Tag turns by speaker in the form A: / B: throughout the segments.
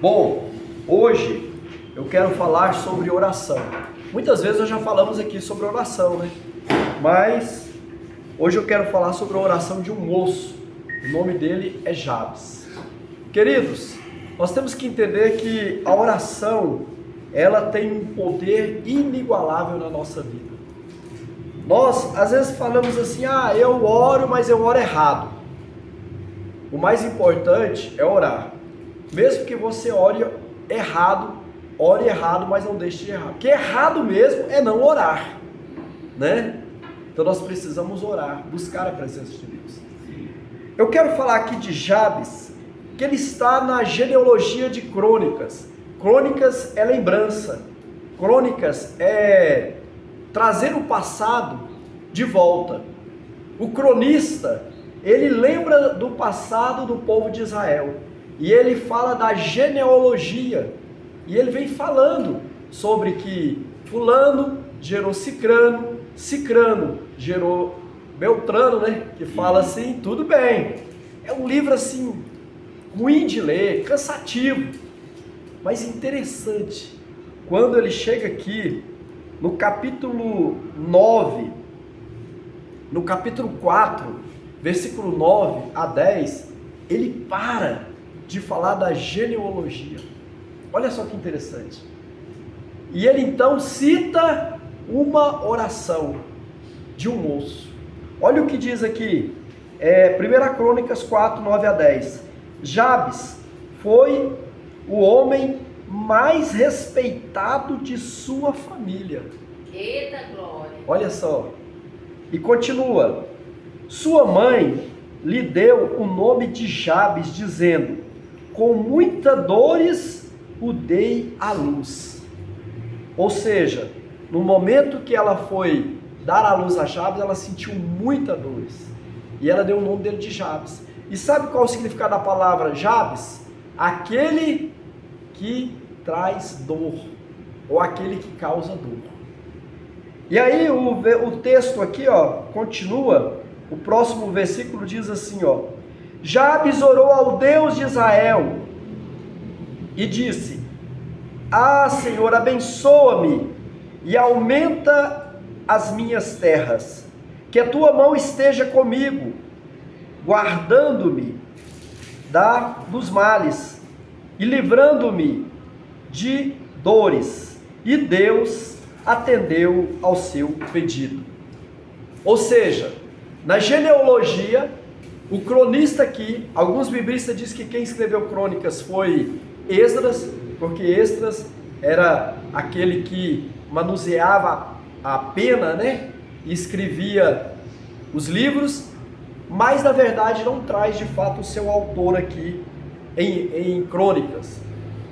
A: Bom, hoje eu quero falar sobre oração. Muitas vezes nós já falamos aqui sobre oração, né? Mas hoje eu quero falar sobre a oração de um moço. O nome dele é Jabes. Queridos, nós temos que entender que a oração, ela tem um poder inigualável na nossa vida. Nós, às vezes, falamos assim, eu oro, mas eu oro errado. O mais importante é orar. Mesmo que você ore errado, mas não deixe de errar. Porque errado mesmo é não orar, né? Então nós precisamos orar, buscar a presença de Deus. Eu quero falar aqui de Jabes, que ele está na genealogia de Crônicas. Crônicas é lembrança. Crônicas é trazer o passado de volta. O cronista, ele lembra do passado do povo de Israel. E ele fala da genealogia. E ele vem falando sobre que fulano gerou Cicrano, Cicrano gerou Beltrano, né? Que fala assim, tudo bem. É um livro assim, ruim de ler, cansativo, mas interessante. Quando ele chega aqui, no capítulo 9, no capítulo 4, versículo 9 a 10, ele para de falar da genealogia. Olha só que interessante. E ele então cita uma oração de um moço. Olha o que diz aqui, 1 Crônicas 4, 9 a 10. Jabes foi o homem mais respeitado de sua família.
B: Eita glória!
A: Olha só. E continua. Sua mãe lhe deu o nome de Jabes, dizendo: com muitas dores o dei à luz. Ou seja, no momento que ela foi dar à luz a Jabes, ela sentiu muitas dores. E ela deu o nome dele de Jabes. E sabe qual é o significado da palavra Jabes? Aquele que traz dor, ou aquele que causa dor. E aí o texto aqui, continua. O próximo versículo diz assim, Jabes orou ao Deus de Israel e disse: Senhor, abençoa-me e aumenta as minhas terras, que a tua mão esteja comigo, guardando-me dos males e livrando-me de dores. E Deus atendeu ao seu pedido. Ou seja, na genealogia, o cronista aqui, alguns biblistas dizem que quem escreveu Crônicas foi Esdras, porque Esdras era aquele que manuseava a pena, né? E escrevia os livros, mas na verdade não traz de fato o seu autor aqui em Crônicas.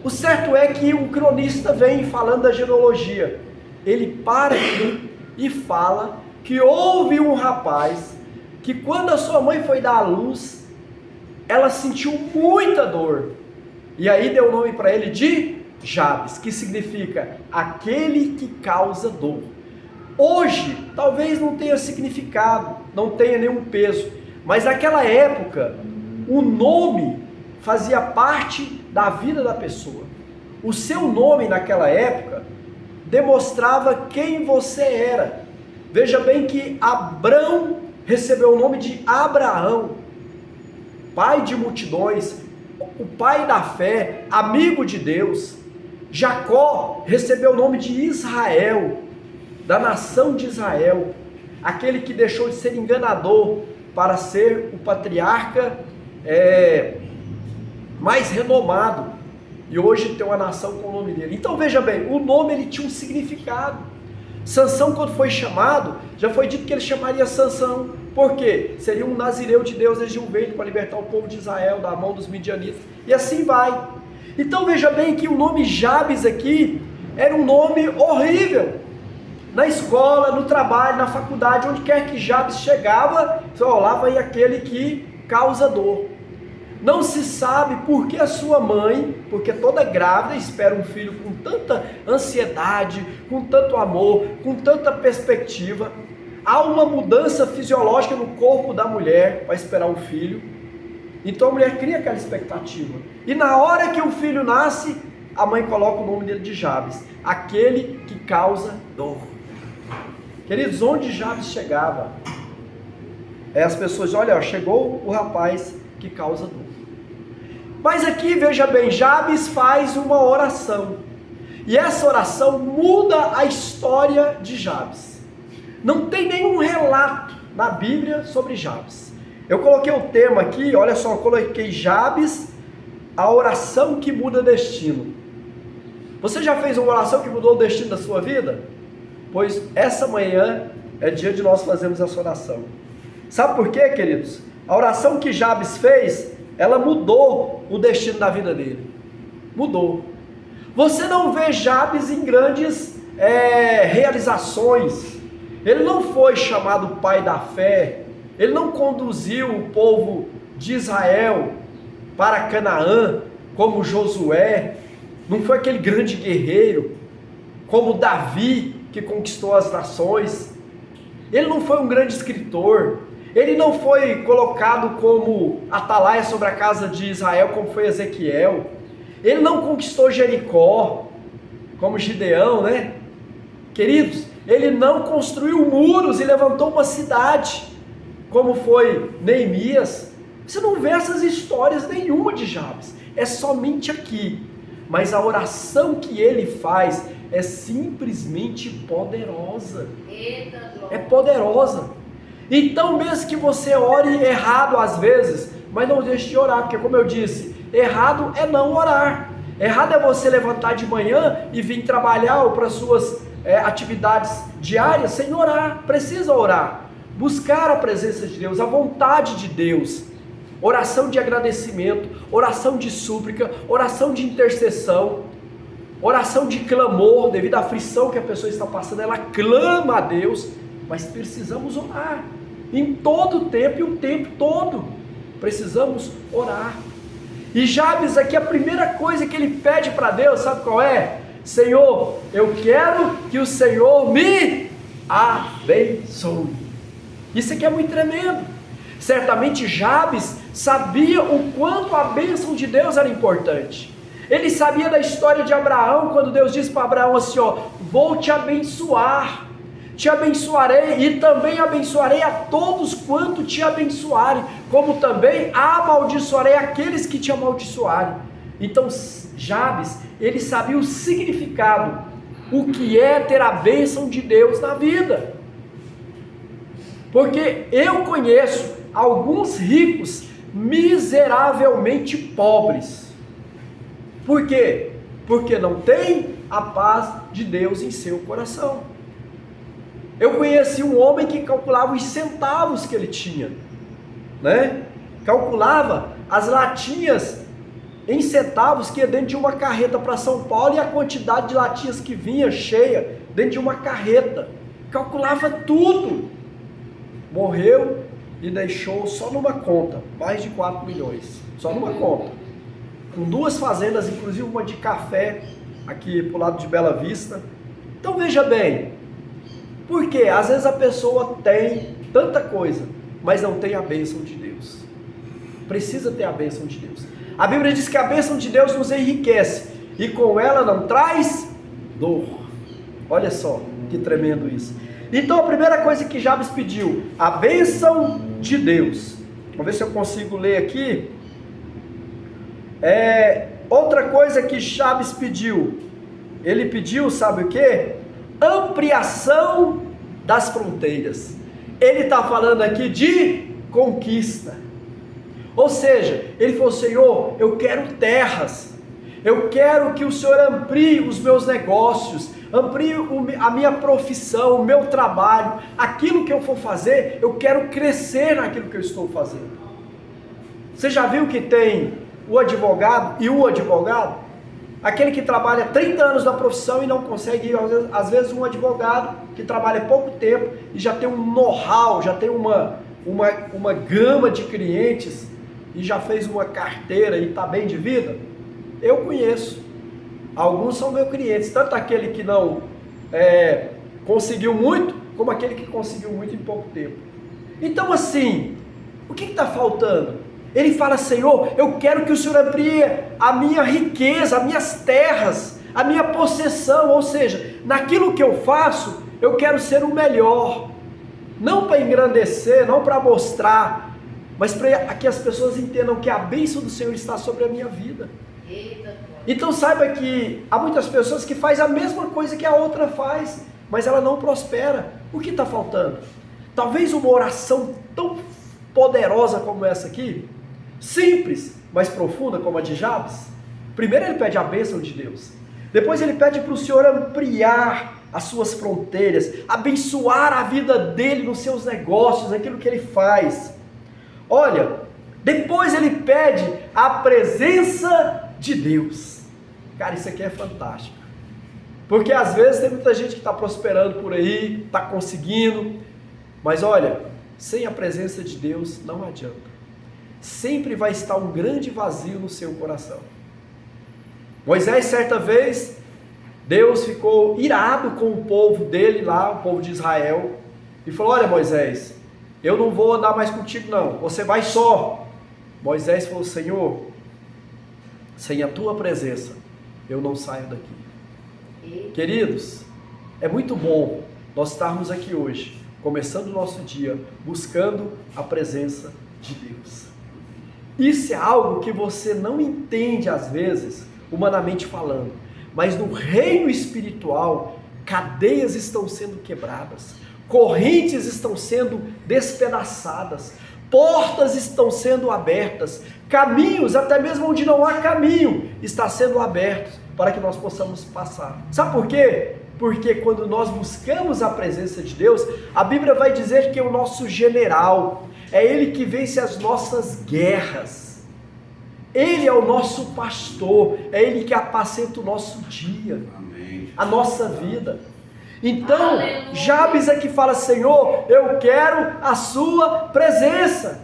A: O certo é que o cronista vem falando da genealogia. Ele para aqui e fala que houve um rapaz que quando a sua mãe foi dar à luz, ela sentiu muita dor. E aí deu o nome para ele de Jabes, que significa aquele que causa dor. Hoje, talvez não tenha significado, não tenha nenhum peso, mas naquela época, o nome fazia parte da vida da pessoa. O seu nome naquela época demonstrava quem você era. Veja bem que Abrão recebeu o nome de Abraão, pai de multidões, o pai da fé, amigo de Deus. Jacó recebeu o nome de Israel, da nação de Israel, aquele que deixou de ser enganador para ser o patriarca mais renomado, e hoje tem uma nação com o nome dele. Então veja bem, o nome ele tinha um significado. Sansão, quando foi chamado, já foi dito que ele chamaria Sansão, porque seria um nazireu de Deus desde o ventre para libertar o povo de Israel da mão dos midianitas, e assim vai. Então veja bem que o nome Jabes aqui era um nome horrível. Na escola, no trabalho, na faculdade, onde quer que Jabes chegava, lá vai aquele que causa dor. Não se sabe por que a sua mãe, porque toda grávida espera um filho com tanta ansiedade, com tanto amor, com tanta perspectiva. Há uma mudança fisiológica no corpo da mulher para esperar um filho. Então a mulher cria aquela expectativa. E na hora que o filho nasce, a mãe coloca o nome dele de Jabes, aquele que causa dor. Queridos, onde Jabes chegava, as pessoas, olha, chegou o rapaz que causa dor. Mas aqui, veja bem, Jabes faz uma oração. E essa oração muda a história de Jabes. Não tem nenhum relato na Bíblia sobre Jabes. Eu coloquei o tema aqui, olha só, eu coloquei Jabes, a oração que muda destino. Você já fez uma oração que mudou o destino da sua vida? Pois essa manhã é dia de nós fazermos essa oração. Sabe por quê, queridos? A oração que Jabes fez, ela mudou o destino da vida dele. Mudou. Você não vê Jabes em grandes realizações. Ele não foi chamado pai da fé. Ele não conduziu o povo de Israel para Canaã, como Josué. Não foi aquele grande guerreiro, como Davi, que conquistou as nações. Ele não foi um grande escritor. Ele não foi colocado como atalaia sobre a casa de Israel, como foi Ezequiel. Ele não conquistou Jericó, como Gideão, né? Queridos, ele não construiu muros e levantou uma cidade, como foi Neemias. Você não vê essas histórias nenhuma de Jabes. É somente aqui. Mas a oração que ele faz é simplesmente poderosa. É poderosa. Então, mesmo que você ore errado às vezes, mas não deixe de orar, porque como eu disse, errado é não orar. Errado é você levantar de manhã e vir trabalhar ou para suas atividades diárias sem orar. Precisa orar, buscar a presença de Deus, a vontade de Deus. Oração de agradecimento, oração de súplica, oração de intercessão, oração de clamor, devido à aflição que a pessoa está passando, ela clama a Deus, mas precisamos orar, em todo o tempo e o tempo todo, precisamos orar. E Jabes aqui, a primeira coisa que ele pede para Deus, sabe qual é? Senhor, eu quero que o Senhor me abençoe. Isso aqui é muito tremendo. Certamente Jabes sabia o quanto a bênção de Deus era importante. Ele sabia da história de Abraão, quando Deus disse para Abraão assim, ó, vou te abençoar, te abençoarei e também abençoarei a todos quanto te abençoarem, como também amaldiçoarei aqueles que te amaldiçoarem. Então Jabes, ele sabia o significado, o que é ter a bênção de Deus na vida. Porque eu conheço alguns ricos miseravelmente pobres. Por quê? Porque não tem a paz de Deus em seu coração. Eu conheci um homem que calculava os centavos que ele tinha, né? Calculava as latinhas em centavos que ia dentro de uma carreta para São Paulo e a quantidade de latinhas que vinha cheia dentro de uma carreta. Calculava tudo. Morreu e deixou só numa conta, mais de 4 milhões, só numa conta, com 2 fazendas, inclusive uma de café, aqui pro lado de Bela Vista. Então veja bem, porque às vezes a pessoa tem tanta coisa, mas não tem a bênção de Deus. Precisa ter a bênção de Deus. A Bíblia diz que a bênção de Deus nos enriquece, e com ela não traz dor. Olha só, que tremendo isso. Então a primeira coisa que Jabes pediu, a bênção de Deus. Vamos ver se eu consigo ler aqui. Outra coisa que Jabes pediu, ele pediu, sabe o que? Ampliação das fronteiras. Ele está falando aqui de conquista. Ou seja, ele falou, Senhor, eu quero terras. Eu quero que o Senhor amplie os meus negócios, amplie a minha profissão, o meu trabalho, aquilo que eu for fazer, eu quero crescer naquilo que eu estou fazendo. Você já viu que tem o advogado e o advogado? Aquele que trabalha 30 anos na profissão e não consegue, às vezes um advogado que trabalha pouco tempo e já tem um know-how, já tem uma gama de clientes e já fez uma carteira e está bem de vida. Eu conheço, alguns são meus clientes, tanto aquele que não conseguiu muito, como aquele que conseguiu muito em pouco tempo. Então assim, o que está faltando? Ele fala: Senhor, eu quero que o Senhor amplie a minha riqueza, as minhas terras, a minha possessão, ou seja, naquilo que eu faço, eu quero ser o melhor, não para engrandecer, não para mostrar, mas para que as pessoas entendam que a bênção do Senhor está sobre a minha vida. Então saiba que há muitas pessoas que fazem a mesma coisa que a outra faz, mas ela não prospera. O que está faltando? Talvez uma oração tão poderosa como essa aqui, simples, mas profunda como a de Jabes. Primeiro ele pede a bênção de Deus, depois ele pede para o Senhor ampliar as suas fronteiras, abençoar a vida dele nos seus negócios, naquilo que ele faz. Olha, depois ele pede a presença de Deus. Cara, isso aqui é fantástico, porque às vezes tem muita gente que está prosperando por aí, está conseguindo, mas olha, sem a presença de Deus não adianta. Sempre vai estar um grande vazio no seu coração. Moisés, certa vez, Deus ficou irado com o povo dele lá, o povo de Israel, e falou: olha, Moisés, eu não vou andar mais contigo não, você vai só. Moisés falou: Senhor, sem a tua presença, eu não saio daqui. Queridos, é muito bom nós estarmos aqui hoje, começando o nosso dia, buscando a presença de Deus. Isso é algo que você não entende às vezes, humanamente falando, mas no reino espiritual, cadeias estão sendo quebradas, correntes estão sendo despedaçadas, portas estão sendo abertas, caminhos, até mesmo onde não há caminho, está sendo abertos para que nós possamos passar. Sabe por quê? Porque quando nós buscamos a presença de Deus, a Bíblia vai dizer que é o nosso general, é Ele que vence as nossas guerras, Ele é o nosso pastor, é Ele que apacenta o nosso dia, amém, a nossa vida. Então, aleluia, Jabes aqui fala: Senhor, eu quero a sua presença,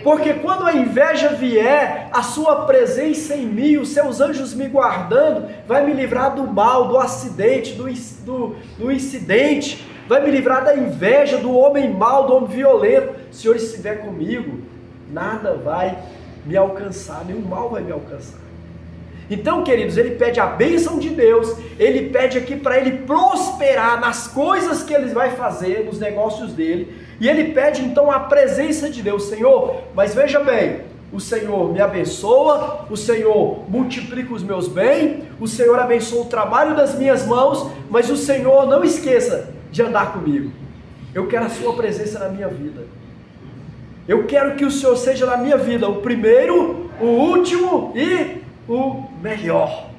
A: porque quando a inveja vier, a sua presença em mim, os seus anjos me guardando, vai me livrar do mal, do acidente, do incidente, vai me livrar da inveja, do homem mau, do homem violento. Se o Senhor estiver comigo, nada vai me alcançar, nenhum mal vai me alcançar. Então, queridos, ele pede a bênção de Deus, ele pede aqui para ele prosperar nas coisas que ele vai fazer, nos negócios dele, e ele pede então a presença de Deus. Senhor, mas veja bem, o Senhor me abençoa, o Senhor multiplica os meus bens, o Senhor abençoa o trabalho das minhas mãos, mas o Senhor não esqueça de andar comigo. Eu quero a sua presença na minha vida. Eu quero que o Senhor seja na minha vida o primeiro, o último e o melhor.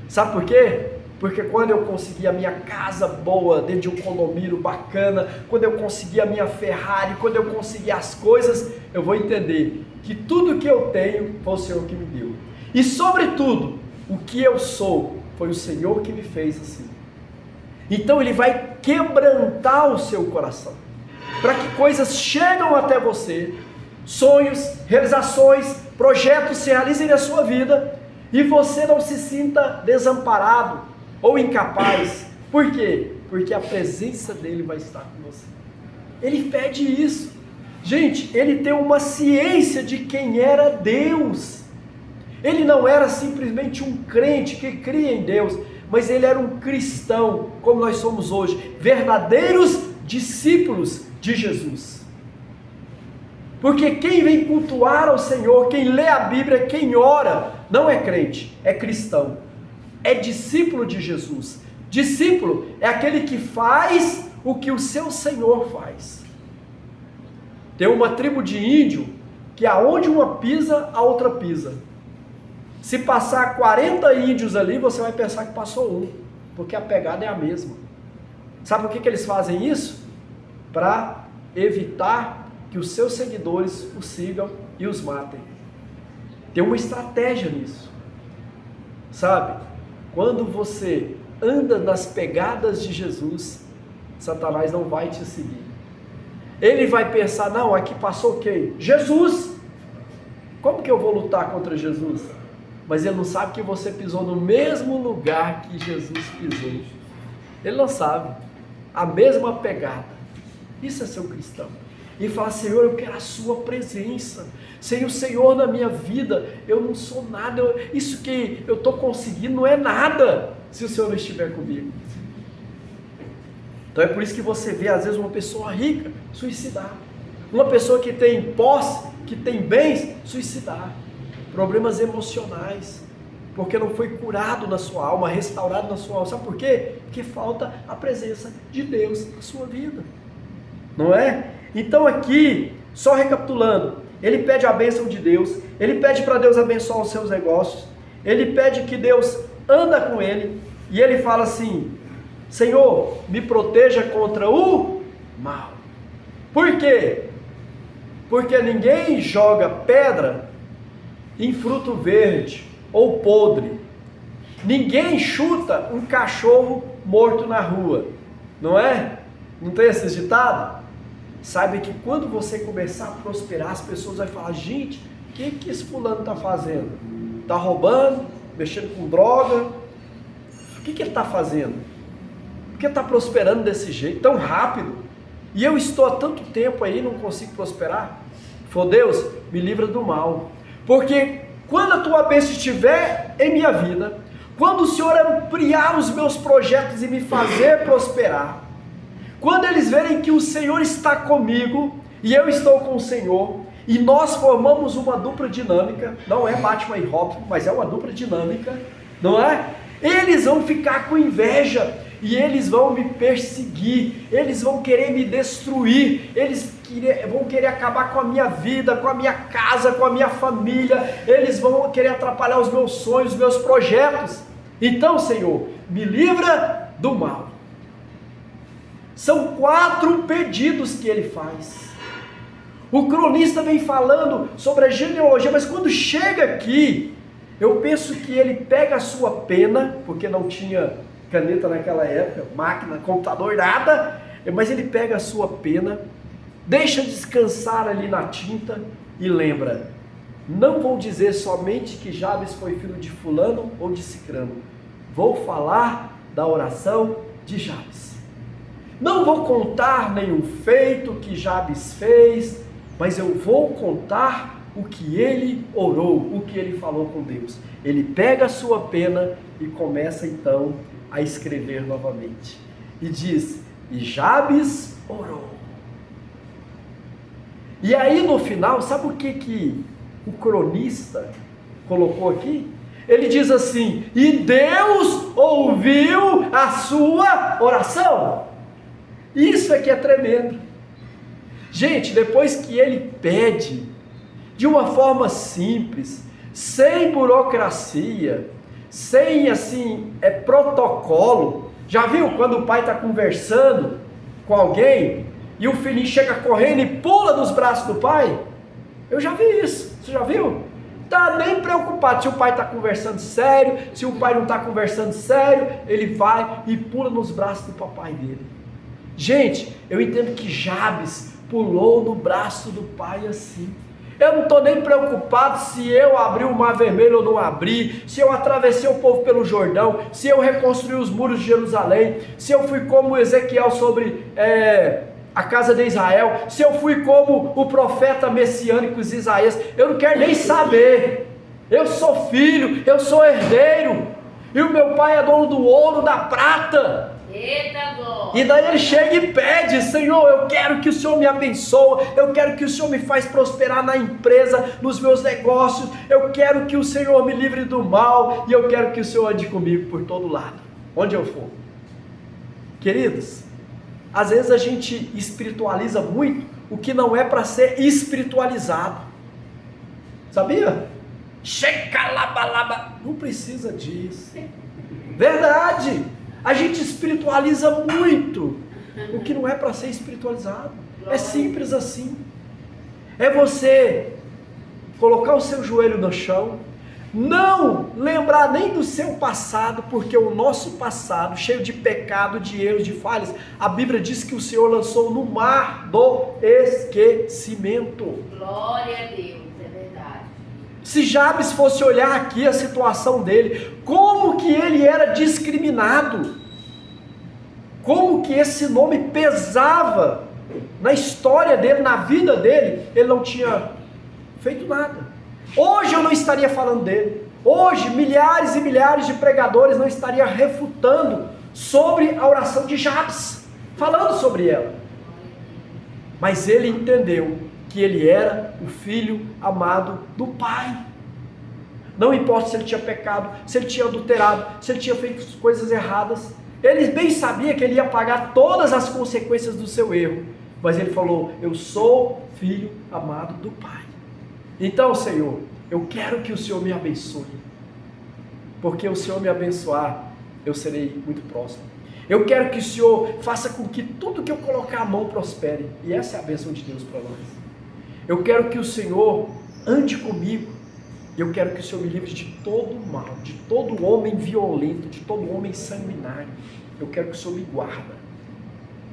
A: Sabe por quê? Porque quando eu conseguir a minha casa boa, dentro de um condomínio bacana, quando eu conseguir a minha Ferrari, quando eu conseguir as coisas, eu vou entender que tudo que eu tenho foi o Senhor que me deu. E sobretudo, o que eu sou, foi o Senhor que me fez assim. Então ele vai quebrantar o seu coração, para que coisas chegam até você, sonhos, realizações, projetos se realizem na sua vida, e você não se sinta desamparado ou incapaz. Por quê? Porque a presença dele vai estar com você. Ele pede isso. Gente, ele tem uma ciência de quem era Deus. Ele não era simplesmente um crente que cria em Deus, mas ele era um cristão, como nós somos hoje, verdadeiros discípulos de Jesus. Porque quem vem cultuar ao Senhor, quem lê a Bíblia, quem ora, não é crente, é cristão, é discípulo de Jesus. Discípulo é aquele que faz o que o seu Senhor faz. Tem uma tribo de índio que aonde uma pisa, a outra pisa. Se passar 40 índios ali, você vai pensar que passou um, porque a pegada é a mesma. Sabe por que eles fazem isso? Para evitar que os seus seguidores os sigam e os matem. Tem uma estratégia nisso. Sabe? Quando você anda nas pegadas de Jesus, Satanás não vai te seguir. Ele vai pensar: não, aqui passou quem? Jesus! Como que eu vou lutar contra Jesus? Mas ele não sabe que você pisou no mesmo lugar que Jesus pisou. Ele não sabe. A mesma pegada. Isso é ser um cristão. e falar: Senhor, eu quero a sua presença. Sem o Senhor na minha vida, eu não sou nada. Isso que eu estou conseguindo não é nada se o Senhor não estiver comigo. Então é por isso que você vê às vezes uma pessoa rica suicidar, uma pessoa que tem posse, que tem bens, suicidar. Problemas emocionais, porque não foi curado na sua alma, restaurado na sua alma. Sabe por quê? Porque falta a presença de Deus na sua vida, não é? Então aqui, só recapitulando, ele pede a bênção de Deus, ele pede para Deus abençoar os seus negócios, ele pede que Deus anda com ele, e ele fala assim: Senhor, me proteja contra o mal. Por quê? Porque ninguém joga pedra em fruto verde ou podre. Ninguém chuta um cachorro morto na rua, não é? Não tem esse ditado? Saiba que quando você começar a prosperar, as pessoas vão falar: gente, o que esse fulano está fazendo? Está roubando, mexendo com droga? O que ele está fazendo? Por que está prosperando desse jeito, tão rápido? E eu estou há tanto tempo aí e não consigo prosperar? Falou: Deus, me livra do mal. Porque quando a tua bênção estiver em minha vida, quando o Senhor ampliar os meus projetos e me fazer prosperar, quando eles verem que o Senhor está comigo e eu estou com o Senhor, e nós formamos uma dupla dinâmica, não é Batman e Robin, mas é uma dupla dinâmica, não é? Eles vão ficar com inveja e eles vão me perseguir, eles vão querer me destruir, eles vão querer acabar com a minha vida, com a minha casa, com a minha família, eles vão querer atrapalhar os meus sonhos, os meus projetos. Então, Senhor, me livra do mal. São 4 pedidos que ele faz. O cronista vem falando sobre a genealogia, mas quando chega aqui, eu penso que ele pega a sua pena, porque não tinha caneta naquela época, máquina, computador, nada, mas ele pega a sua pena, deixa descansar ali na tinta e lembra: não vou dizer somente que Jabes foi filho de fulano ou de cicrano, vou falar da oração de Jabes. Não vou contar nenhum feito que Jabes fez, mas eu vou contar o que ele orou, o que ele falou com Deus. Ele pega a sua pena e começa então a escrever novamente. E diz: e Jabes orou. E aí no final, sabe o que o cronista colocou aqui? Ele diz assim: e Deus ouviu a sua oração. Isso é que é tremendo. Gente, depois que ele pede, de uma forma simples, sem burocracia, sem assim, protocolo. Já viu quando o pai está conversando com alguém e o filhinho chega correndo e pula nos braços do pai? Eu já vi isso, você já viu? Tá nem preocupado se o pai está conversando sério, se o pai não está conversando sério, ele vai e pula nos braços do papai dele. Gente, eu entendo que Jabes pulou no braço do pai assim. Eu não estou nem preocupado se eu abri o mar vermelho ou não abri, se eu atravessei o povo pelo Jordão, se eu reconstruí os muros de Jerusalém, se eu fui como Ezequiel sobre a casa de Israel, se eu fui como o profeta messiânico Isaías. Eu não quero nem saber. Eu sou filho, eu sou herdeiro, e o meu pai é dono do ouro, da prata.
B: Eita, glória.
A: E daí ele chega e pede: Senhor, eu quero que o Senhor me abençoe, eu quero que o Senhor me faz prosperar na empresa, nos meus negócios, eu quero que o Senhor me livre do mal, e eu quero que o Senhor ande comigo por todo lado, onde eu for. Queridos, às vezes a gente espiritualiza muito o que não é para ser espiritualizado, sabia? Checalabalaba, não precisa disso, verdade. A gente espiritualiza muito o que não é para ser espiritualizado. É simples assim. É você colocar o seu joelho no chão, não lembrar nem do seu passado, porque o nosso passado, cheio de pecado, de erros, de falhas, a Bíblia diz que o Senhor lançou no mar do esquecimento.
B: Glória a Deus, é verdade.
A: Se Jabes fosse olhar aqui a situação dele, como que ele era discriminado, como que esse nome pesava na história dele, na vida dele, ele não tinha feito nada. Hoje eu não estaria falando dele. Hoje milhares e milhares de pregadores não estariam refutando sobre a oração de Jabes, falando sobre ela. Mas ele entendeu que ele era o filho amado do Pai. Não importa se ele tinha pecado, se ele tinha adulterado, se ele tinha feito coisas erradas. Ele bem sabia que ele ia pagar todas as consequências do seu erro. Mas ele falou: eu sou filho amado do Pai. Então, Senhor, eu quero que o Senhor me abençoe. Porque o Senhor me abençoar, eu serei muito próximo. Eu quero que o Senhor faça com que tudo que eu colocar a mão prospere. E essa é a bênção de Deus para nós. Eu quero que o Senhor ande comigo. Eu quero que o Senhor me livre de todo mal, de todo homem violento, de todo homem sanguinário. Eu quero que o Senhor me guarda.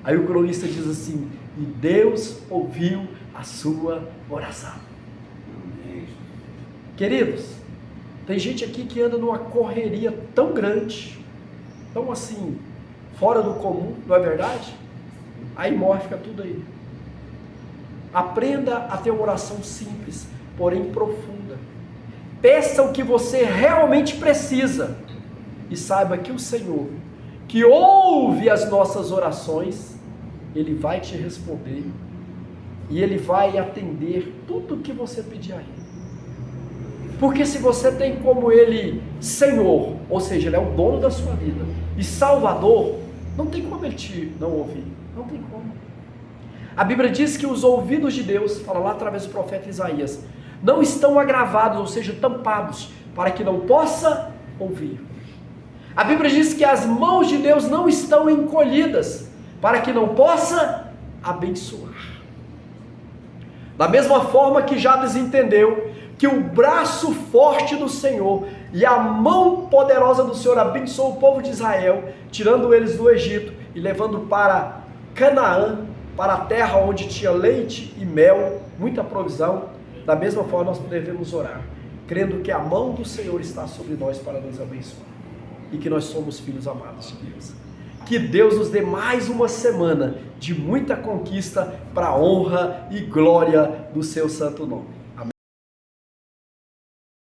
A: Aí o cronista diz assim: e Deus ouviu a sua oração. Queridos, tem gente aqui que anda numa correria tão grande, tão assim, fora do comum, não é verdade? Aí morre, fica tudo aí. Aprenda a ter uma oração simples, porém profunda. Peça o que você realmente precisa e saiba que o Senhor, que ouve as nossas orações, Ele vai te responder e Ele vai atender tudo o que você pedir a Ele. Porque se você tem como Ele Senhor, ou seja, Ele é o dono da sua vida, e Salvador, não tem como Ele te não ouvir, não tem como. A Bíblia diz que os ouvidos de Deus, fala lá através do profeta Isaías, não estão agravados, ou seja, tampados, para que não possa ouvir. A Bíblia diz que as mãos de Deus não estão encolhidas, para que não possa abençoar. Da mesma forma que Jabes entendeu que o braço forte do Senhor e a mão poderosa do Senhor abençoou o povo de Israel, tirando eles do Egito e levando para Canaã, para a terra onde tinha leite e mel, muita provisão. Da mesma forma nós devemos orar, crendo que a mão do Senhor está sobre nós para nos abençoar, e que nós somos filhos amados de Deus. Que Deus nos dê mais uma semana de muita conquista para a honra e glória do seu santo nome.